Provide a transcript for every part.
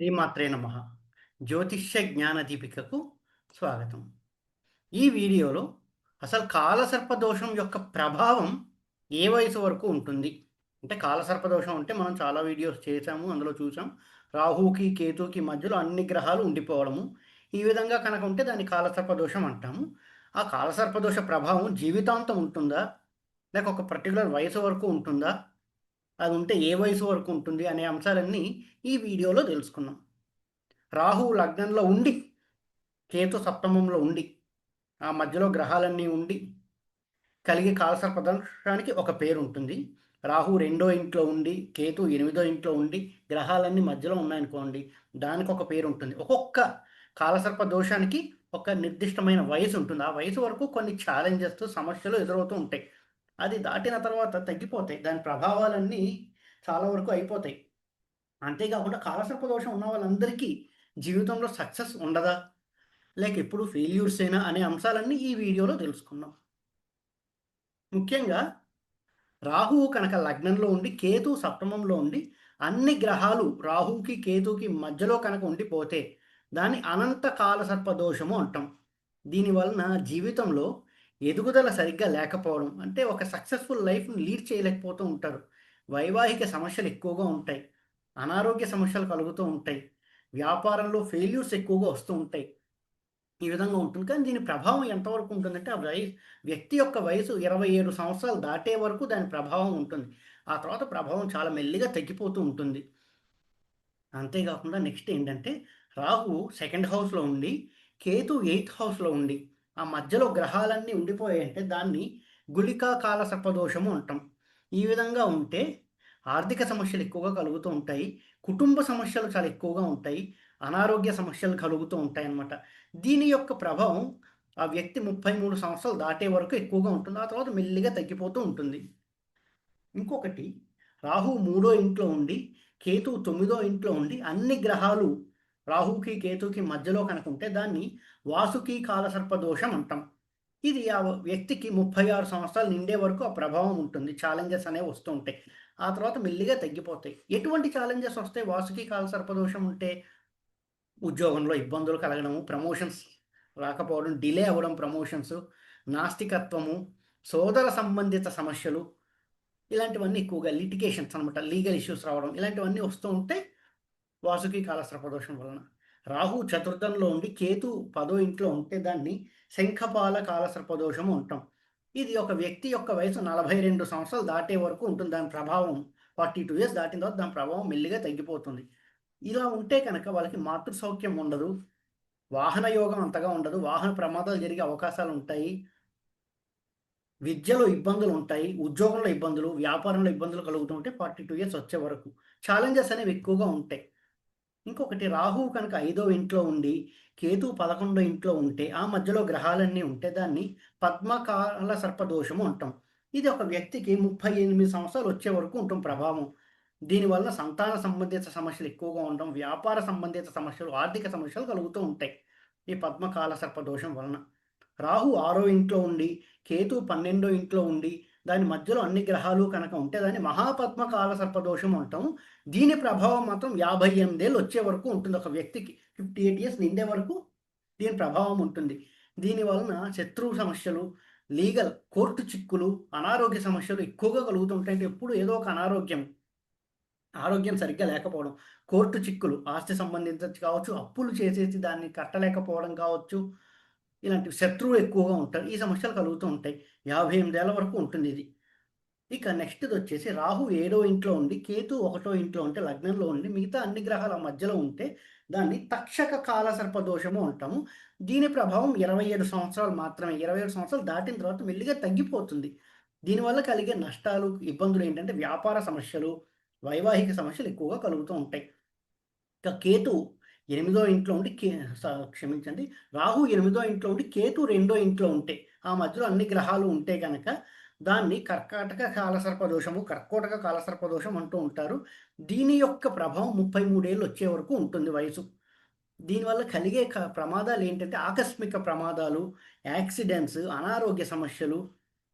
శ్రీమాత్రే నమః. జ్యోతిష్య జ్ఞాన దీపికకు స్వాగతం. ఈ వీడియోలో అసలు కాలసర్పదోషం యొక్క ప్రభావం ఏ వయసు వరకు ఉంటుంది? అంటే కాలసర్పదోషం అంటే మనం చాలా వీడియోస్ చేసాము. అందులో చూసాం. రాహుకి, కేతుకి మధ్యలో అన్ని గ్రహాలు ఉండిపోవడము. ఈ విధంగా కనుక ఉంటే దాన్ని కాలసర్పదోషం అంటాము. ఆ కాలసర్పదోష ప్రభావం జీవితాంతం ఉంటుందా? లేక ఒక పర్టిక్యులర్ వయసు వరకు ఉంటుందా? అది ఉంటే ఏ వయసు వరకు ఉంటుంది? అనే అంశాలన్నీ ఈ వీడియోలో తెలుసుకుందాం. రాహువు లగ్నంలో ఉండి, కేతు సప్తమంలో ఉండి, ఆ మధ్యలో గ్రహాలన్నీ ఉండి కలిగే కాలసర్పదోషానికి ఒక పేరు ఉంటుంది. రాహు రెండో ఇంట్లో ఉండి, కేతు ఎనిమిదో ఇంట్లో ఉండి, గ్రహాలన్నీ మధ్యలో ఉన్నాయనుకోండి, దానికి ఒక పేరు ఉంటుంది. ఒక్కొక్క కాలసర్ప దోషానికి ఒక నిర్దిష్టమైన వయసు ఉంటుంది. ఆ వయసు వరకు కొన్ని ఛాలెంజెస్, సమస్యలు ఎదురవుతూ ఉంటాయి. అది దాటిన తర్వాత తగ్గిపోతాయి. దాని ప్రభావాలన్నీ చాలా వరకు అయిపోతాయి. అంతేకాకుండా కాలసర్ప దోషం ఉన్న వాళ్ళందరికీ జీవితంలో సక్సెస్ ఉండదా? లేక ఎప్పుడు ఫెయిల్యూర్సేనా అనే అంశాలన్నీ ఈ వీడియోలో తెలుసుకుందాం. ముఖ్యంగా రాహువు కనుక లగ్నంలో ఉండి, కేతువు సప్తమంలో ఉండి, అన్ని గ్రహాలు రాహువుకి, కేతువుకి మధ్యలో కనుక ఉండిపోతే దాన్ని అనంత కాల సర్పదోషము అంటాం. దీనివలన జీవితంలో ఎదుగుదల సరిగ్గా లేకపోవడం, అంటే ఒక సక్సెస్‌ఫుల్ లైఫ్‌ని లీడ్ చేయలేకపోతూ ఉంటారు. వైవాహిక సమస్యలు ఎక్కువగా ఉంటాయి. అనారోగ్య సమస్యలు కలుగుతూ ఉంటాయి. వ్యాపారంలో ఫెయిల్యూర్స్ ఎక్కువగా వస్తూ ఉంటాయి. ఈ విధంగా ఉంటుంది. కానీ దీని ప్రభావం ఎంతవరకు ఉంటుందంటే, ఆ వ్యక్తి యొక్క వయసు 27 సంవత్సరాలు దాటే వరకు దాని ప్రభావం ఉంటుంది. ఆ తర్వాత ప్రభావం చాలా మెల్లిగా తగ్గిపోతూ ఉంటుంది. అంతేగాకుండా నెక్స్ట్ ఏంటంటే, రాహువు సెకండ్ హౌస్‌లో ఉండి, కేతు ఎయిత్ హౌస్‌లో ఉండి, ఆ మధ్యలో గ్రహాలన్నీ ఉండిపోయాయంటే దాన్ని గుళికా కాల సర్పదోషము అంటాం. ఈ విధంగా ఉంటే ఆర్థిక సమస్యలు ఎక్కువగా కలుగుతూ ఉంటాయి. కుటుంబ సమస్యలు చాలా ఎక్కువగా ఉంటాయి. అనారోగ్య సమస్యలు కలుగుతూ ఉంటాయన్నమాట. దీని యొక్క ప్రభావం ఆ వ్యక్తి 33 సంవత్సరాలు దాటే వరకు ఎక్కువగా ఉంటుంది. ఆ తర్వాత మెల్లిగా తగ్గిపోతూ ఉంటుంది. ఇంకొకటి, రాహువు మూడో ఇంట్లో ఉండి, కేతువు తొమ్మిదో ఇంట్లో ఉండి, అన్ని గ్రహాలు రాహువుకి, కేతువుకి మధ్యలో కనుక ఉంటే దాన్ని వాసుకి కాలసర్ప దోషం అంటాం. ఇది ఆ వ్యక్తికి 36 సంవత్సరాలు నిండే వరకు ఆ ప్రభావం ఉంటుంది. ఛాలెంజెస్ అనేవి వస్తూ ఉంటాయి. ఆ తర్వాత మెల్లిగా తగ్గిపోతాయి. ఎటువంటి ఛాలెంజెస్ వస్తాయి వాసుకి కాలసర్ప దోషం ఉంటే? ఉద్యోగంలో ఇబ్బందులు కలగడము, ప్రమోషన్స్ రాకపోవడం, డిలే అవ్వడం ప్రమోషన్స్, నాస్తికత్వము, సోదర సంబంధిత సమస్యలు, ఇలాంటివన్నీ ఎక్కువగా లిటిగేషన్స్ అనమాట. లీగల్ ఇష్యూస్ రావడం ఇలాంటివన్నీ వస్తూ ఉంటాయి వాసుకి కాలసర్పదోషం వలన. రాహు చతుర్థంలో ఉండి కేతు 10వ ఇంట్లో ఉంటే దాన్ని శంఖపాల కాలసర్పదోషము అంటాం. ఇది ఒక వ్యక్తి యొక్క వయసు 42 సంవత్సరాలు దాటే వరకు ఉంటుంది. దాని ప్రభావం 42 ఇయర్స్ దాటిన తర్వాత దాని ప్రభావం మెల్లిగా తగ్గిపోతుంది. ఇలా ఉంటే కనుక వాళ్ళకి మాతృ సౌఖ్యం ఉండదు. వాహన యోగం అంతగా ఉండదు. వాహన ప్రమాదాలు జరిగే అవకాశాలుంటాయి. విద్యలో ఇబ్బందులుంటాయి. ఉద్యోగంలో ఇబ్బందులు, వ్యాపారంలో ఇబ్బందులు కలుగుతూ ఉంటాయి 42 ఇయర్స్ వచ్చే వరకు. ఛాలెంజెస్ అనేవి ఎక్కువగా ఉంటాయి. ఇంకొకటి, రాహువు కనుక 5వ ఇంట్లో ఉండి, కేతువు 11వ ఇంట్లో ఉంటే, ఆ మధ్యలో గ్రహాలన్నీ ఉంటే దాన్ని పద్మకాల సర్పదోషము అంటాం. ఇది ఒక వ్యక్తికి 38 సంవత్సరాలు వచ్చే వరకు ఉంటుంది ప్రభావం. దీనివల్ల సంతాన సంబంధిత సమస్యలు ఎక్కువగా ఉండడం, వ్యాపార సంబంధిత సమస్యలు, ఆర్థిక సమస్యలు కలుగుతూ ఉంటాయి. ఈ పద్మకాల సర్పదోషం వలన. రాహు 6వ ఇంట్లో ఉండి, కేతువు 12వ ఇంట్లో ఉండి, దాని మధ్యలో అన్ని గ్రహాలు కనుక ఉంటే దాన్ని మహాపద్మకాల సర్పదోషం అంటాం. దీని ప్రభావం మాత్రం 58 ఏళ్ళు వచ్చే వరకు ఉంటుంది. ఒక వ్యక్తికి 58 ఇయర్స్ నిండే వరకు దీని ప్రభావం ఉంటుంది. దీని వలన శత్రువు సమస్యలు, లీగల్ కోర్టు చిక్కులు, అనారోగ్య సమస్యలు ఎక్కువగా కలుగుతుంటాయి. అంటే ఎప్పుడు ఏదో ఒక అనారోగ్యం, ఆరోగ్యం సరిగ్గా లేకపోవడం, కోర్టు చిక్కులు, ఆస్తి సంబంధించి కావచ్చు, అప్పులు చేసేసి దాన్ని కట్టలేకపోవడం కావచ్చు, ఇలాంటివి శత్రువులు ఎక్కువగా ఉంటారు. ఈ సమస్యలు కలుగుతూ ఉంటాయి. 58 ఏళ్ల వరకు ఉంటుందిది. ఇక నెక్స్ట్‌దొచ్చేసి రాహు 7వ ఇంట్లో ఉండి, కేతు 1వ ఇంట్లో ఉంటే లగ్నంలో ఉండి, మిగతా అన్ని గ్రహాల మధ్యలో ఉంటే దాన్ని తక్షక కాలసర్ప దోషము అంటాము. దీని ప్రభావం 27 సంవత్సరాలు మాత్రమే. 27 సంవత్సరాలు దాటిన తర్వాత మెల్లిగా తగ్గిపోతుంది. దీనివల్ల కలిగే నష్టాలు, ఇబ్బందులేంటంటే వ్యాపార సమస్యలు, వైవాహిక సమస్యలు ఎక్కువగా కలుగుతూ ఉంటాయి. ఇక కేతు 8దో ఇంట్లో ఉండి క్షమించండి. రాహు 8దో ఇంట్లో ఉండి, కేతు 2దో ఇంట్లో ఉంటే, ఆ మధ్యలో అన్ని గ్రహాలు ఉంటే గనక దాన్ని కర్కాటక కాలసర్ప దోషము, కర్కోటక కాలసర్ప దోషం అంటూ ఉంటారు. దీని యొక్క ప్రభావం 33 ఏళ్ళు వచ్చే వరకు ఉంటుంది వయసు. దీనివల్ల కలిగే ప్రమాదాలేంటంటే ఆకస్మిక ప్రమాదాలు, యాక్సిడెంట్స్, అనారోగ్య సమస్యలు,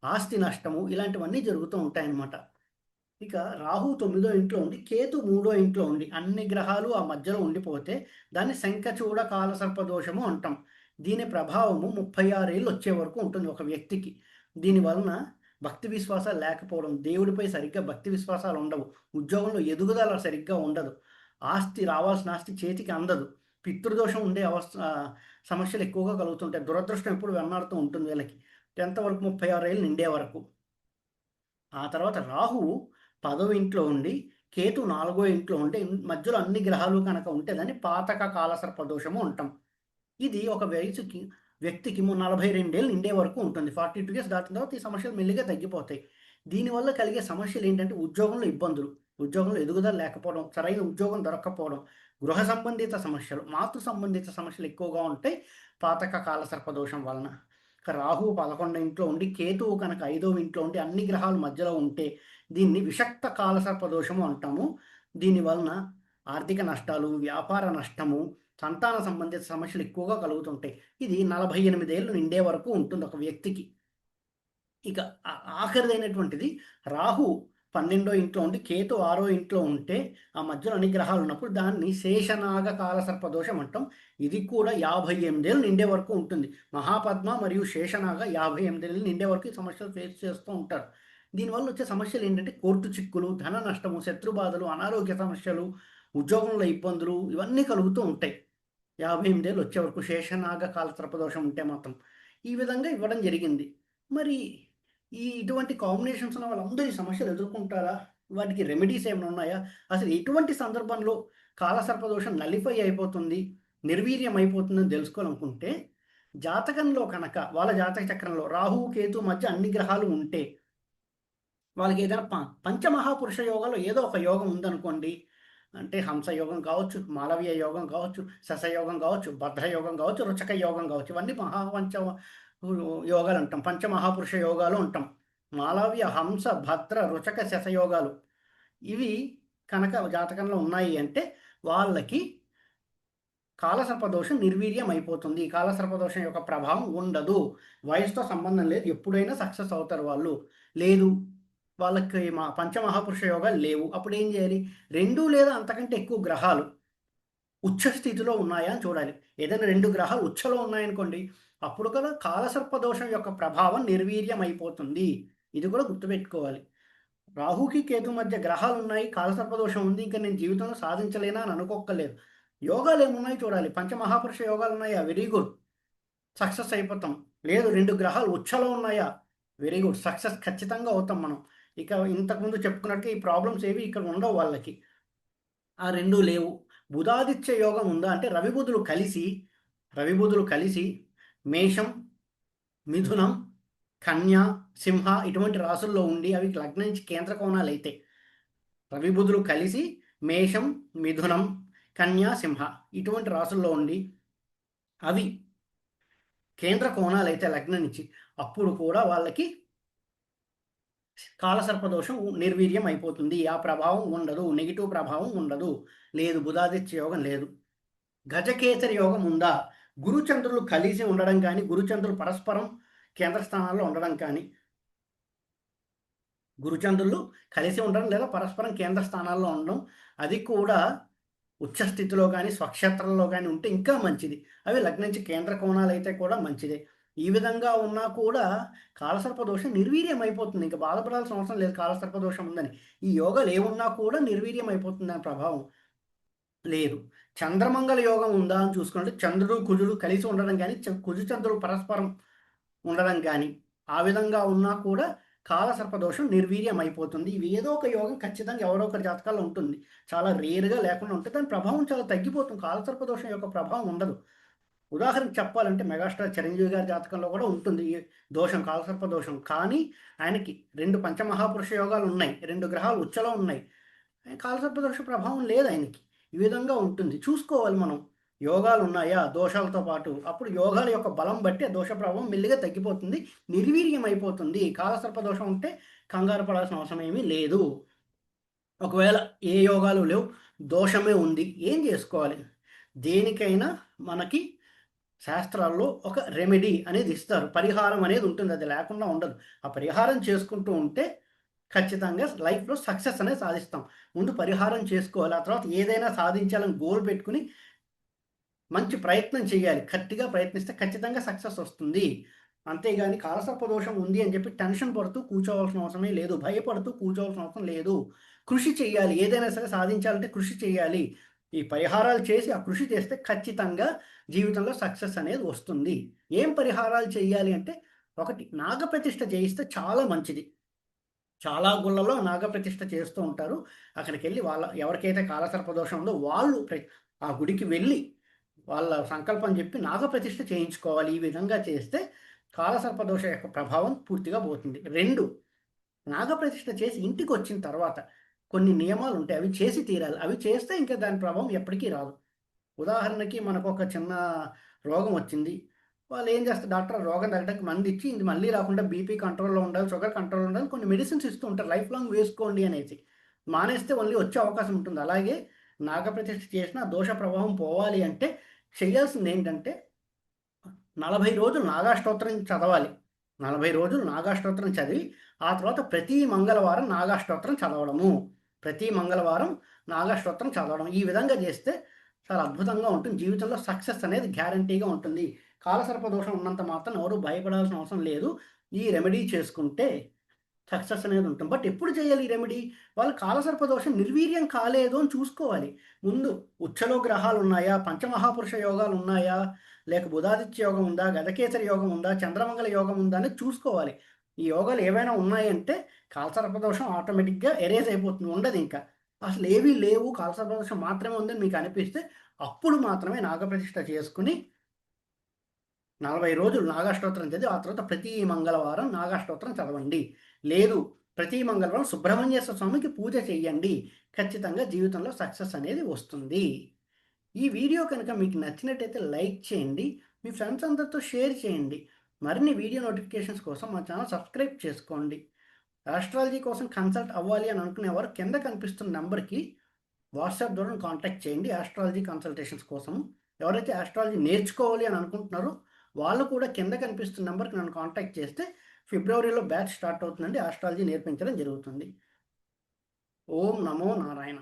ఆస్తి నష్టము ఇలాంటివన్నీ జరుగుతూ ఉంటాయన్నమాట. ఇక రాహు 9వ ఇంట్లో ఉండి కేతు 3వ ఇంట్లో ఉండి అన్ని గ్రహాలు ఆ మధ్యలో ఉండిపోతే దాన్ని శంఖచూడ కాలసర్ప దోషము అంటాం. దీని ప్రభావము 36 ఏళ్ళు వచ్చే వరకు ఉంటుంది ఒక వ్యక్తికి. దీని వలన భక్తి విశ్వాసాలు లేకపోవడం, దేవుడిపై సరిగ్గా భక్తి విశ్వాసాలు ఉండవు, ఉద్యోగంలో ఎదుగుదల సరిగ్గా ఉండదు, ఆస్తి రావాల్సిన ఆస్తి చేతికి అందదు, పితృదోషం ఉండే సమస్యలు ఎక్కువగా కలుగుతుంటాయి, దురదృష్టం ఎప్పుడు వెన్నాడుతూ ఉంటుంది వీళ్ళకి 10th వరకు 36 ఏళ్ళు నిండే వరకు. ఆ తర్వాత రాహువు 10వ ఇంట్లో ఉండి కేతు 4వ ఇంట్లో ఉంటే మధ్యలో అన్ని గ్రహాలు కనుక ఉంటే దాన్ని పాతక కాలసర్ప దోషము అంటాం. ఇది ఒక వ్యక్తికి 42 ఏళ్ళు నిండే వరకు ఉంటుంది. 42 ఇయర్స్ దాటిన తర్వాత ఈ సమస్యలు మెల్లిగా తగ్గిపోతాయి. దీనివల్ల కలిగే సమస్యలు ఏంటంటే ఉద్యోగంలో ఇబ్బందులు, ఉద్యోగంలో ఎదుగుదల లేకపోవడం, సరైన ఉద్యోగం దొరక్కపోవడం, గృహ సంబంధిత సమస్యలు, మాతృ సంబంధిత సమస్యలు ఎక్కువగా ఉంటాయి పాతక కాలసర్ప దోషం వలన. రాహువు 11వ ఇంట్లో ఉండి కేతువు కనుక 5వ ఇంట్లో ఉండి అన్ని గ్రహాలు మధ్యలో ఉంటే దీన్ని విషక్త కాలసర్ప దోషము అంటాము. దీని వలన ఆర్థిక నష్టాలు, వ్యాపార నష్టము, సంతాన సంబంధిత సమస్యలు ఎక్కువగా కలుగుతుంటాయి. ఇది 48 ఏళ్ళు నిండే వరకు ఉంటుంది ఒక వ్యక్తికి. ఇక ఆఖరిదైనటువంటిది రాహు 12వ ఇంట్లో ఉండి కేతు 6వ ఇంట్లో ఉంటే ఆ మధ్యలో అన్ని గ్రహాలు ఉన్నప్పుడు దాన్ని శేషనాగ కాలసర్ప దోషం అంటాం. ఇది కూడా 58 ఏళ్ళు నిండే వరకు ఉంటుంది. మహాపద్మ మరియు శేషనాగ 58 ఏళ్ళు నిండే వరకు ఈ సమస్యలు ఫేస్ చేస్తూ ఉంటారు. దీనివల్ల వచ్చే సమస్యలు ఏంటంటే కోర్టు చిక్కులు, ధన నష్టము, శత్రు బాధలు, అనారోగ్య సమస్యలు, ఉద్యోగంలో ఇబ్బందులు ఇవన్నీ కలుగుతూ ఉంటాయి. 58 ఏళ్ళు వచ్చే వరకు శేషనాగ కాలసర్ప దోషం ఉంటే మాత్రం. ఈ విధంగా ఇవ్వడం జరిగింది. మరి ఇటువంటి కాంబినేషన్స్ ఉన్న వాళ్ళందరూ ఈ సమస్యలు ఎదుర్కొంటారా? వాటికి రెమెడీస్ ఏమైనా ఉన్నాయా? అసలు ఎటువంటి సందర్భంలో కాలసర్పదోషం నలిఫై అయిపోతుంది, నిర్వీర్యం అయిపోతుందని తెలుసుకోవాలనుకుంటే, జాతకంలో కనుక వాళ్ళ జాతక చక్రంలో రాహువు, కేతు మధ్య అన్ని గ్రహాలు ఉంటే, వాళ్ళకి ఏదైనా పంచమహాపురుష యోగాలో ఏదో ఒక యోగం ఉందనుకోండి. అంటే హంస యోగం కావచ్చు, మాలవీయ యోగం కావచ్చు, శశయోగం కావచ్చు, భద్రయోగం కావచ్చు, రుచక యోగం కావచ్చు. ఇవన్నీ మహాపంచ యోగాలు అంటాం. పంచమహాపురుష యోగాలు అంటాం. మాలవ్య, హంస, భద్ర, రుచక, శశయోగాలు ఇవి కనుక జాతకంలో ఉన్నాయి అంటే వాళ్ళకి కాలసర్పదోషం నిర్వీర్యం అయిపోతుంది. ఈ కాలసర్పదోషం యొక్క ప్రభావం ఉండదు. వయసుతో సంబంధం లేదు, ఎప్పుడైనా సక్సెస్ అవుతారు వాళ్ళు. లేదు వాళ్ళకి పంచమహాపురుష యోగాలు లేవు, అప్పుడు ఏం చేయాలి? 2 లేదా అంతకంటే ఎక్కువ గ్రహాలు ఉచ్చ స్థితిలో ఉన్నాయా అని చూడాలి. ఏదైనా 2 గ్రహాలు ఉచ్చలో ఉన్నాయనుకోండి, అప్పుడు కదా కాలసర్పదోషం యొక్క ప్రభావం నిర్వీర్యం అయిపోతుంది. ఇది కూడా గుర్తుపెట్టుకోవాలి. రాహుకి కేతు మధ్య గ్రహాలు ఉన్నాయి, కాలసర్పదోషం ఉంది, ఇంకా నేను జీవితంలో సాధించలేనా అని అనుకోక్కర్లేదు. యోగాలు ఏమున్నాయి చూడాలి. పంచమహాపురుష యోగాలు ఉన్నాయా? వెరీ గుడ్, సక్సెస్ అయిపోతాం. లేదు 2 గ్రహాలు ఉచ్చలో ఉన్నాయా? వెరీ గుడ్, సక్సెస్ ఖచ్చితంగా అవుతాం మనం. ఇక ఇంతకుముందు చెప్పుకున్నట్టు ఈ ప్రాబ్లమ్స్ ఏవి ఇక్కడ ఉండవు వాళ్ళకి. ఆ 2 లేవు. బుధాదిత్య యోగం ఉందా అంటే రవి బుధులు కలిసి మేషం, మిథునం, కన్య, సింహ ఇటువంటి రాసుల్లో ఉండి అవి లగ్నం నుంచి కేంద్ర కోణాలు అయితే, రవి బుధులు కలిసి మేషం, మిథునం, కన్య, సింహ ఇటువంటి రాసుల్లో ఉండి అవి కేంద్ర కోణాలు అయితే లగ్నం నుంచి, అప్పుడు కూడా వాళ్ళకి కాలసర్పదోషం నిర్వీర్యం అయిపోతుంది. ఆ ప్రభావం ఉండదు, నెగిటివ్ ప్రభావం ఉండదు. లేదు బుధాదిత్య యోగం లేదు. గజకేసరి యోగం ఉందా? గురుచంద్రులు కలిసి ఉండడం కానీ, గురుచంద్రులు పరస్పరం కేంద్ర స్థానాల్లో ఉండడం కానీ, గురుచంద్రులు కలిసి ఉండడం లేదా పరస్పరం కేంద్ర స్థానాల్లో ఉండడం, అది కూడా ఉచ్చస్థితిలో కానీ స్వక్షేత్రంలో కానీ ఉంటే ఇంకా మంచిది. అవి లగ్నించి కేంద్ర కోణాలు అయితే కూడా మంచిదే. ఈ విధంగా ఉన్నా కూడా కాలసర్ప దోషం నిర్వీర్యం అయిపోతుంది. ఇంకా బాధపడాల్సిన అవసరం లేదు కాలసర్ప దోషం ఉందని. ఈ యోగాలు ఏమున్నా కూడా నిర్వీర్యం అయిపోతుంది దాని ప్రభావం. లేదు చంద్రమంగళ యోగం ఉందా అని చూసుకుంటే చంద్రుడు కుజుడు కలిసి ఉండడం కానీ, కుజు చంద్రుడు పరస్పరం ఉండడం కానీ, ఆ విధంగా ఉన్నా కూడా కాలసర్పదోషం నిర్వీర్యం అయిపోతుంది. ఇవి ఏదో ఒక యోగం ఖచ్చితంగా ఎవరో ఒకరి జాతకాల్లో ఉంటుంది. చాలా రేరుగా లేకుండా ఉంటే దాని ప్రభావం చాలా తగ్గిపోతుంది. కాలసర్పదోషం యొక్క ప్రభావం ఉండదు. ఉదాహరణకు చెప్పాలంటే మెగాస్టార్ చిరంజీవి గారి జాతకంలో కూడా ఉంటుంది ఈ దోషం, కాలసర్ప దోషం. కానీ ఆయనకి 2 పంచమహాపురుష యోగాలు ఉన్నాయి, 2 గ్రహాలు ఉచ్చలో ఉన్నాయి, కాలసర్ప దోష ప్రభావం లేదు ఆయనకి. ఈ విధంగా ఉంటుంది. చూసుకోవాలి మనం యోగాలు ఉన్నాయా దోషాలతో పాటు, అప్పుడు యోగాల యొక్క బలం బట్టి ఆ దోష ప్రభావం మెల్లిగా తగ్గిపోతుంది, నిర్వీర్యం అయిపోతుంది. కాలసర్ప దోషం ఉంటే కంగారు పడాల్సిన అవసరం ఏమీ లేదు. ఒకవేళ ఏ యోగాలు లేవు, దోషమే ఉంది, ఏం చేసుకోవాలి? దేనికైనా మనకి శాస్త్రాల్లో ఒక రెమెడీ అనేది ఇస్తారు, పరిహారం అనేది ఉంటుంది, అది లేకుండా ఉండదు. ఆ పరిహారం చేసుకుంటూ ఉంటే ఖచ్చితంగా లైఫ్‌లో సక్సెస్ అనేది సాధిస్తాం. ముందు పరిహారం చేసుకోవాలి. ఆ తర్వాత ఏదైనా సాధించాలని గోల్ పెట్టుకొని మంచి ప్రయత్నం చేయాలి. గట్టిగా ప్రయత్నిస్తే ఖచ్చితంగా సక్సెస్ వస్తుంది. అంతేగాని కాలసర్పదోషం ఉంది అని చెప్పి టెన్షన్ పడుతూ కూర్చోవాల్సిన అవసరమే లేదు. భయపడుతూ కూర్చోవాల్సిన అవసరం లేదు. కృషి చేయాలి. ఏదైనా సరే సాధించాలంటే కృషి చేయాలి. ఈ పరిహారాలు చేసి ఆ కృషి చేస్తే ఖచ్చితంగా జీవితంలో సక్సెస్ అనేది వస్తుంది. ఏం పరిహారాలు చేయాలి అంటే, ఒకటి నాగప్రతిష్ఠ చేయిస్తే చాలా మంచిది. చాలా గుళ్ళలో నాగప్రతిష్ఠ చేస్తూ ఉంటారు. అక్కడికెళ్ళి ఎవరికైతే కాలసర్పదోషం ఉందో వాళ్ళు ఆ గుడికి వెళ్ళి వాళ్ళ సంకల్పం చెప్పి నాగప్రతిష్ఠ చేయించుకోవాలి. ఈ విధంగా చేస్తే కాలసర్పదోష యొక్క ప్రభావం పూర్తిగా పోతుంది. 2, నాగప్రతిష్ఠ చేసి ఇంటికొచ్చిన తర్వాత కొన్ని నియమాలుంటాయి. అవి చేసి తీరాలి. అవి చేస్తే ఇంక దాని ప్రభావం ఎప్పటికీ రాదు. ఉదాహరణకి మనకొక చిన్న రోగం వచ్చింది. వాళ్ళేం చేస్తారు డాక్టర్ రోగం తగ్గడానికి మందిచ్చి ఇది మళ్ళీ రాకుండా బీపీ కంట్రోల్‌లో ఉండాలి, షుగర్ కంట్రోల్‌లో ఉండాలి కొన్ని మెడిసిన్స్ ఇస్తూ ఉంటారు. లైఫ్ లాంగ్ వేసుకోండి అనేసి. మానేస్తే ఓన్లీ వచ్చే అవకాశం ఉంటుంది. అలాగే నాగప్రతిష్ఠ చేసిన ఆ దోష ప్రభావం పోవాలి అంటే చేయాల్సిందేంటంటే 40 రోజులు నాగాష్టోత్తరం చదవాలి. 40 రోజులు నాగాష్టోత్తరం చదివి, ఆ తర్వాత ప్రతి మంగళవారం నాగాష్టోత్తరం చదవడము. ప్రతి మంగళవారం నాగాష్టోత్తరం చదవడం. ఈ విధంగా చేస్తే చాలా అద్భుతంగా ఉంటుంది. జీవితంలో సక్సెస్ అనేది గ్యారంటీగా ఉంటుంది. కాలసర్ప దోషం ఉన్నంత మాత్రాన ఎవరు భయపడాల్సిన అవసరం లేదు. ఈ రెమెడీ చేసుకుంటే సక్సెస్ అనేది ఉంటుంది. బట్ ఎప్పుడు చేయాలి ఈ రెమెడీ? వాళ్ళు కాలసర్ప దోషం నిర్వీర్యం కాలేదు అని చూసుకోవాలి. ముందు ఉచ్చలో గ్రహాలున్నాయా? పంచమహాపురుష యోగాలున్నాయా? లేక బుధాదిత్య యోగం ఉందా? గజకేసరి యోగం ఉందా? చంద్రమంగళ యోగం ఉందా? అనేది చూసుకోవాలి. ఈ యోగాలు ఏవైనా ఉన్నాయంటే కాలసర్ప దోషం ఆటోమేటిక్‌గా ఎరేజ్ అయిపోతుంది. ఉండదింక. అసలేవీ లేవు కాలసర్ప దోషం మాత్రమే ఉందని మీకు అనిపిస్తే అప్పుడు మాత్రమే నాగప్రతిష్ఠ చేసుకొని 40 రోజులు నాగాష్టోత్తరం చదివి, ఆ తర్వాత ప్రతి మంగళవారం నాగాష్టోత్తరం చదవండి. లేదు, ప్రతి మంగళవారం సుబ్రహ్మణ్యేశ్వర స్వామికి పూజ చేయండి. ఖచ్చితంగా జీవితంలో సక్సెస్ అనేది వస్తుంది. ఈ వీడియో కనుక మీకు నచ్చినట్టయితే లైక్ చేయండి. మీ ఫ్రెండ్స్ అందరితో షేర్ చేయండి. మరిన్ని వీడియో నోటిఫికేషన్స్ కోసం మా ఛానల్ సబ్స్క్రైబ్ చేసుకోండి. ఆస్ట్రాలజీ కోసం కన్సల్ట్ అవ్వాలి అని అనుకునేవారు కింద కనిపిస్తున్న నంబర్‌కి వాట్సాప్ ద్వారా కాంటాక్ట్ చేయండి ఆస్ట్రాలజీ కన్సల్టేషన్స్ కోసం. ఎవరైతే ఆస్ట్రాలజీ నేర్చుకోవాలి అని అనుకుంటున్నారో వాళ్ళు కూడా కింద కనిపిస్తున్న నెంబర్‌కి నన్ను కాంటాక్ట్ చేస్తే ఫిబ్రవరిలో బ్యాచ్ స్టార్ట్ అవుతుందండి. ఆస్ట్రాలజీ నేర్పించడం జరుగుతుంది. ఓం నమో నారాయణ.